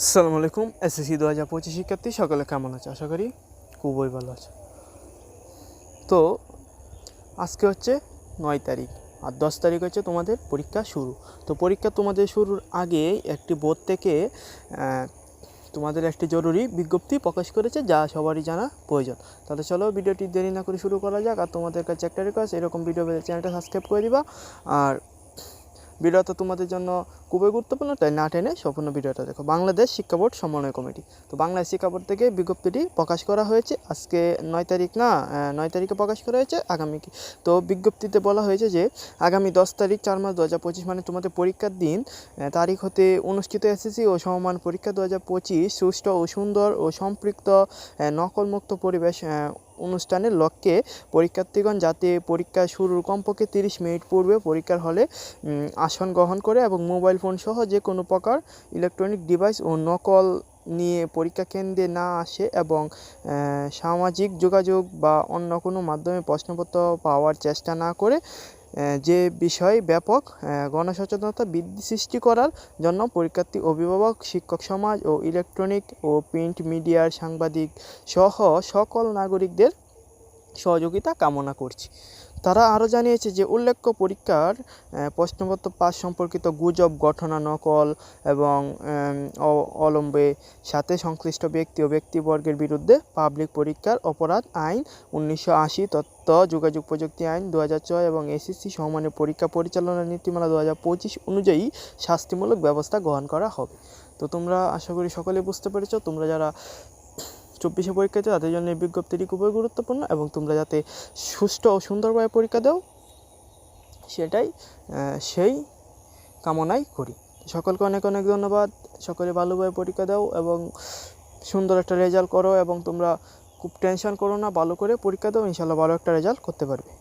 আসসালামু আলাইকুম। এসএসসি 2025 শিক্ষার্থী সকলে কেমন আছে? আশা করি খুবই ভালো আছে। তো আজকে হচ্ছে 9 তারিখ আর 10 তারিখ হচ্ছে তোমাদের পরীক্ষা শুরু। তো পরীক্ষা তোমাদের শুরুর আগে একটি বোর্ড থেকে তোমাদের একটি জরুরি বিজ্ঞপ্তি প্রকাশ করেছে, যা সবারই জানা প্রয়োজন। তাহলে চলো ভিডিওটি দেরি না করে শুরু করা যাক। আর তোমাদের কাছে একটা রিকোয়েস্ট, এরকম ভিডিও পেলে চ্যানেলটা সাবস্ক্রাইব করে দিবা। আর ভিডিওটা তোমাদের জন্য খুবই গুরুত্বপূর্ণ, তাই না টেনে সম্পূর্ণ ভিডিওটা দেখো। বাংলাদেশ শিক্ষা বোর্ড সমন্বয় কমিটি, তো বাংলাদেশ শিক্ষা বোর্ড থেকে বিজ্ঞপ্তিটি প্রকাশ করা হয়েছে আজকে 9 তারিখ না, 9 তারিখে প্রকাশ করা হয়েছে আগামী। তো বিজ্ঞপ্তিতে বলা হয়েছে যে আগামী 10 তারিখ 4 মার্চ 2025 মানে তোমাদের পরীক্ষার দিন তারিখ হতে অনুষ্ঠিত এসএসসি ও সমমান পরীক্ষা 2025 সুষ্ঠু ও সুন্দর ও সম্পৃক্ত নকলমুক্ত পরিবেশ অনুষ্ঠানের লক্ষ্যে পরীক্ষার্থীগণ যাতে পরীক্ষা শুরুর কমপক্ষে 30 মিনিট পূর্বে পরীক্ষার হলে আসন গ্রহণ করে এবং মোবাইল ফোন সহ যে কোনো প্রকার ইলেকট্রনিক ডিভাইস ও নকল নিয়ে পরীক্ষা কেন্দ্রে না আসে এবং সামাজিক যোগাযোগ বা অন্য কোনো মাধ্যমে প্রশ্নপত্র পাওয়ার চেষ্টা না করে যে বিষয়ে ব্যাপক গণসচেতনতা বৃদ্ধি সৃষ্টি করার জন্য পরীক্ষার্থী, অভিভাবক, শিক্ষক সমাজ ও ইলেকট্রনিক ও প্রিন্ট মিডিয়ার সাংবাদিক সহ সকল নাগরিকদের সহযোগিতা কামনা করছি। তারা আরও জানিয়েছে যে উল্লেখ্য পরীক্ষার প্রশ্নপত্র পাস সম্পর্কিত গুজব, ঘটনা, নকল এবং অবলম্বে সাথে সংশ্লিষ্ট ব্যক্তি ও ব্যক্তিবর্গের বিরুদ্ধে পাবলিক পরীক্ষার অপরাধ আইন 1980, তথ্য যোগাযোগ প্রযুক্তি আইন 2006 এবং এসএসসি সমমানের পরীক্ষা পরিচালনা নীতিমালা 2025 অনুযায়ী শাস্তিমূলক ব্যবস্থা গ্রহণ করা হবে। তো তোমরা আশা করি সকলে বুঝতে পেরেছো, তোমরা যারা 24 পরীক্ষাতে তাদের জন্য এই বিজ্ঞপ্তিটি খুবই গুরুত্বপূর্ণ এবং তোমরা যাতে সুষ্ঠু ও সুন্দরভাবে পরীক্ষা দাও সেটাই সেই কামনাই করি। সকলকে অনেক অনেক ধন্যবাদ। সকলে ভালোভাবে পরীক্ষা দাও এবং সুন্দর একটা রেজাল্ট করো এবং তোমরা খুব টেনশন করো না, ভালো করে পরীক্ষা দাও, ইনশাল্লাহ ভালো একটা রেজাল্ট করতে পারবে।